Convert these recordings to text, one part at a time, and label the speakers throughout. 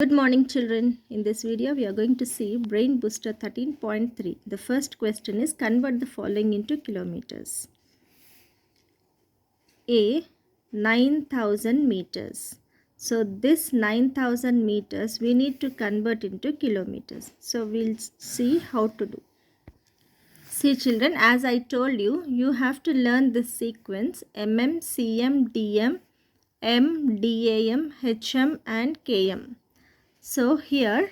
Speaker 1: Good morning, children. In this video, we are going to see Brain Booster 13.3. The first question is convert the following into kilometers. A, 9,000 meters. So this 9,000 meters we need to convert into kilometers. So we'll see how to do. See, children, as I told you, you have to learn this sequence mm, cm, dm, m, dam, hm and km. So here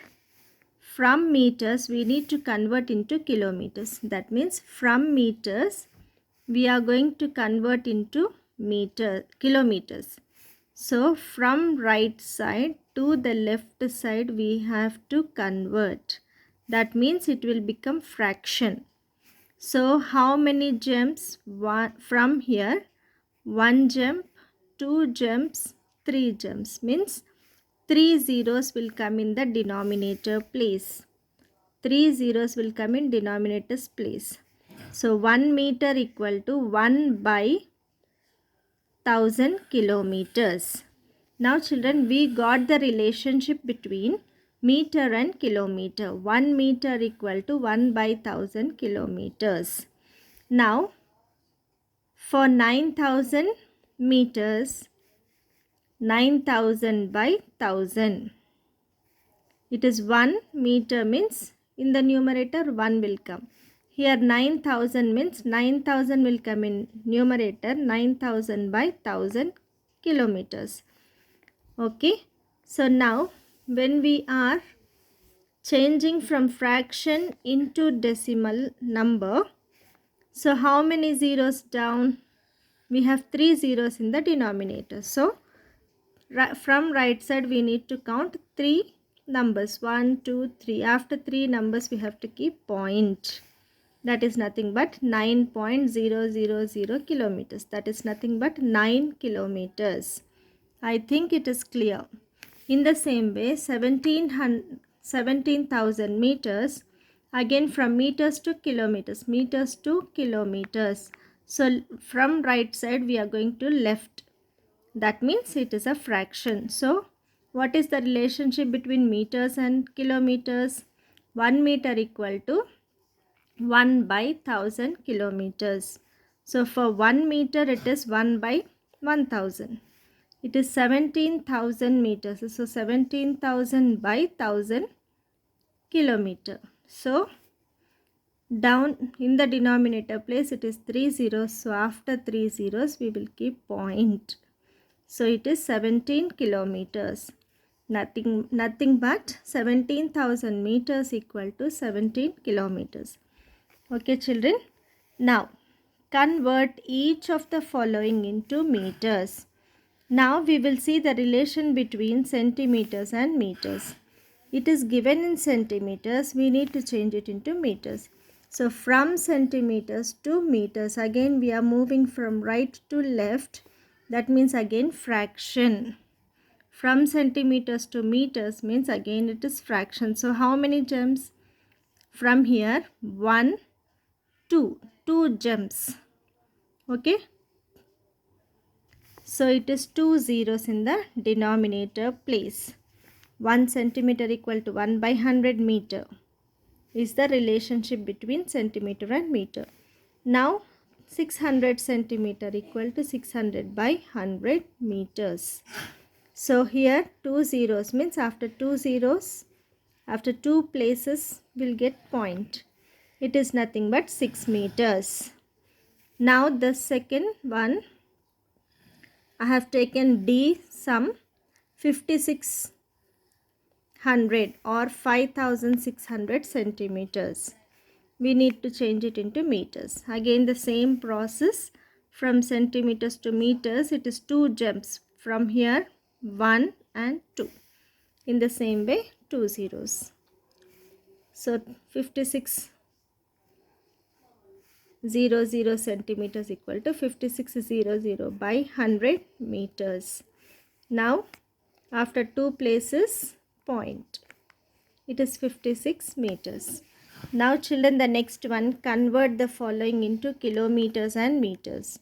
Speaker 1: from meters we need to convert into kilometers. That means from meters we are going to convert into kilometers. So from right side to the left side we have to convert. That means it will become fraction. So how many jumps? From here 1 jump, 2 jumps, 3 jumps means 3 zeros will come in the denominator place. 3 zeros will come in denominator's place. So 1 meter equal to 1 by 1000 kilometers. Now children, we got the relationship between meter and kilometer. 1 meter equal to 1 by 1000 kilometers. Now for 9000 meters, 9000 by 1000. It is 1 meter means in the numerator 1 will come. Here 9000 means 9000 will come in numerator, 9000 by 1000 kilometers. Okay. So now when we are changing from fraction into decimal number, so how many zeros down? We have 3 zeros in the denominator. So from right side we need to count 3 numbers, 1, 2, 3. After 3 numbers we have to keep point. That is nothing but 9.000 kilometers. That is nothing but 9 kilometers. I think it is clear. In the same way 17,000 meters, again from meters to kilometers, meters to kilometers. So from right side we are going to left. That means it is a fraction. So what is the relationship between meters and kilometers? 1 meter equal to 1 by 1000 kilometers. So for 1 meter it is 1 by 1000. It is 17,000 meters. So 17,000 by 1000 kilometer. So down in the denominator place it is 3 zeros. So after 3 zeros we will keep point. So it is 17 kilometers. Nothing but 17,000 meters equal to 17 kilometers. Okay, children. Now convert each of the following into meters. Now we will see the relation between centimeters and meters. It is given in centimeters. We need to change it into meters. So from centimeters to meters, again we are moving from right to left. That means again fraction. From centimeters to meters means again it is fraction. So how many jumps? From here 1, 2. 2 jumps. Okay. So it is 2 zeros in the denominator place. 1 centimeter equal to 1 by 100 meter is the relationship between centimeter and meter. Now 600 centimeter equal to 600 by 100 meters. So here 2 zeros means after 2 zeros, after 2 places we'll get point. It is nothing but 6 meters. Now the second one, I have taken D sum 5600 or 5600 centimeters. We need to change it into meters. Again the same process, from centimeters to meters it is 2 jumps. From here 1 and 2. In the same way 2 zeros. So 5600 centimeters equal to 5600 by 100 meters. Now after 2 places point. It is 56 meters. Now children, the next one, convert the following into kilometers and meters.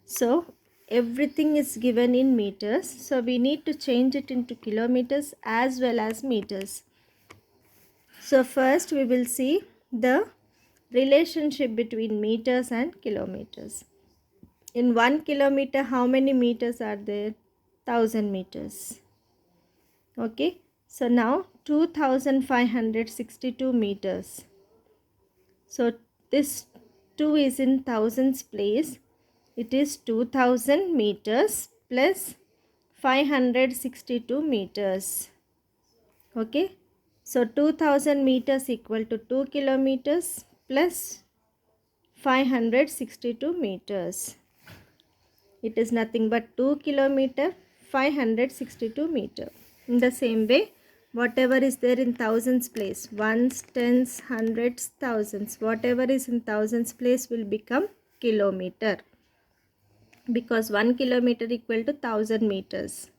Speaker 1: So everything is given in meters, so we need to change it into kilometers as well as meters. So first we will see the relationship between meters and kilometers. In 1 kilometer, how many meters are there? 1000 meters. Okay, so now 2562 meters. So this 2 is in thousands place. It is 2000 meters plus 562 meters. Okay, so 2000 meters equal to 2 kilometers plus 562 meters. It is nothing but 2 kilometer 562 meter. In the same way, whatever is there in thousands place, ones, tens, hundreds, thousands, whatever is in thousands place will become kilometer, because 1 kilometer equal to 1000 meters.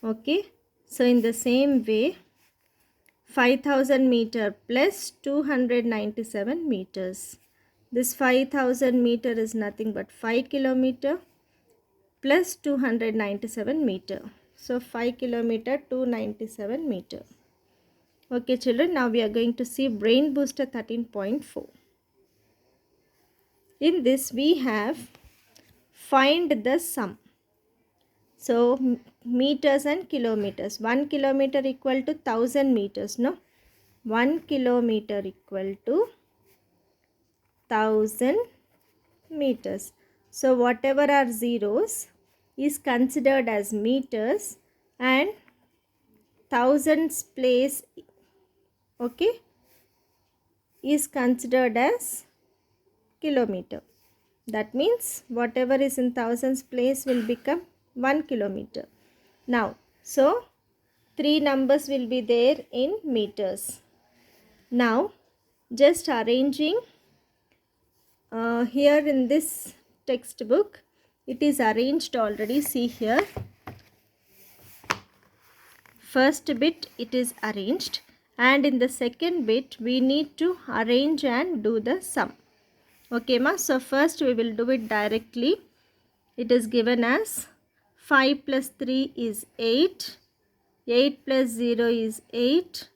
Speaker 1: Okay, so in the same way, 5000 meter plus 297 meters. This 5000 meter is nothing but 5 kilometer plus 297 meter. So 5 kilometer 297 meter. Okay children, now we are going to see Brain Booster 13.4. In this we have find the sum. So meters and kilometers. 1 kilometer equal to 1000 meters. No, 1 kilometer equal to 1000 meters. So whatever are zeros is considered as meters and thousands place, okay, is considered as kilometer. That means whatever is in thousands place will become 1 kilometer. Now, so 3 numbers will be there in meters. Now, just arranging here in this textbook, it is arranged already. See here, first bit it is arranged, and in the second bit we need to arrange and do the sum. Okay ma, so first we will do it directly. It is given as 5 plus 3 is 8, 8 plus 0 is 8,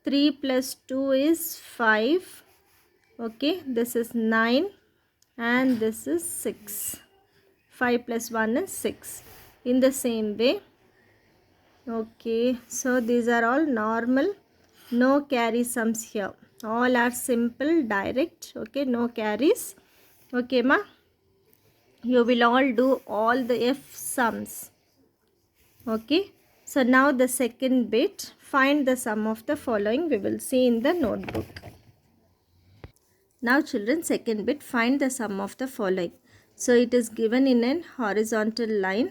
Speaker 1: 3 plus 2 is 5, okay, this is 9 and this is 6. 5 plus 1 is 6. In the same way, okay, so these are all normal, no carry sums here. All are simple, direct, okay, no carries. Okay ma, you will all do all the F sums. Okay, so now the second bit, find the sum of the following, we will see in the notebook. Now children, second bit, find the sum of the following. So it is given in an horizontal line.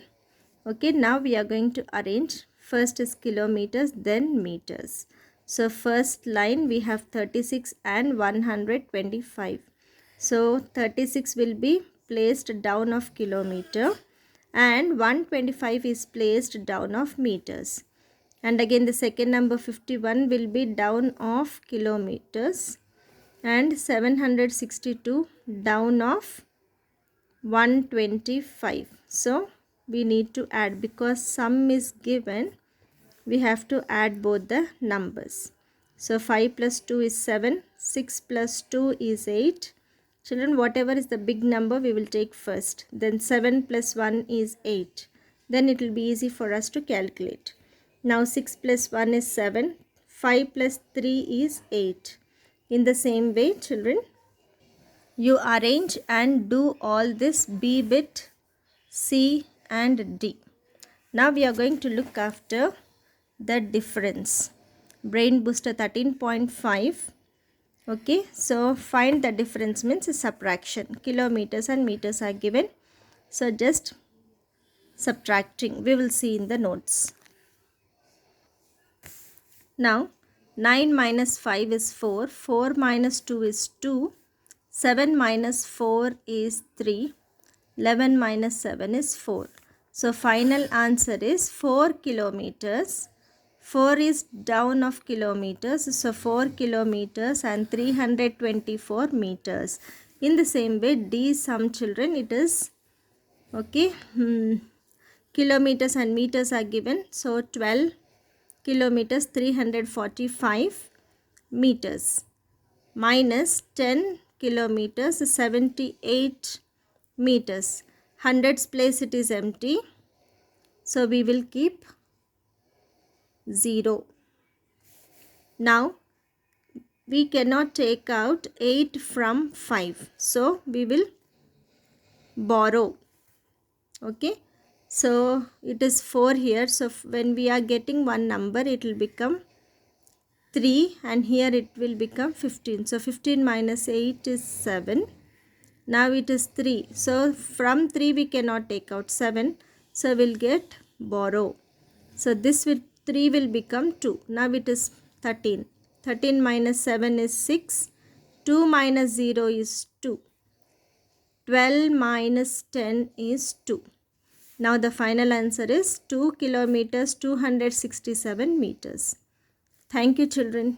Speaker 1: Okay, now we are going to arrange. First is kilometers, then meters. So first line we have 36 and 125. So 36 will be placed down of kilometer and 125 is placed down of meters. And again the second number 51 will be down of kilometers and 762 down of 125. So we need to add, because sum is given, we have to add both the numbers. So 5 plus 2 is 7, 6 plus 2 is 8. Children, whatever is the big number we will take first. Then 7 plus 1 is 8. Then it will be easy for us to calculate. Now 6 plus 1 is 7, 5 plus 3 is 8. In the same way children, you arrange and do all this B bit, C and D. Now we are going to look after the difference. Brain Booster 13.5. Okay, so find the difference means a subtraction. Kilometers and meters are given. So just subtracting. We will see in the notes. Now 9 minus 5 is 4. 4 minus 2 is 2. 7 minus 4 is 3. 11 minus 7 is 4. So final answer is 4 kilometers. 4 is down of kilometers. So 4 kilometers and 324 meters. In the same way, D sum children, it is Okay, kilometers and meters are given. So 12 kilometers 345 meters minus 10 kilometers 78 meters. Hundreds place it is empty. So we will keep 0. Now we cannot take out 8 from 5. So we will borrow. Okay. So it is 4 here. So when we are getting one number, it will become 3 and here it will become 15. So 15 minus 8 is 7. Now it is 3. So from 3 we cannot take out 7. So we'll get borrow. So this with 3 will become 2. Now it is 13. 13 minus 7 is 6. 2 minus 0 is 2. 12 minus 10 is 2. Now the final answer is 2 kilometers 267 meters. Thank you, children.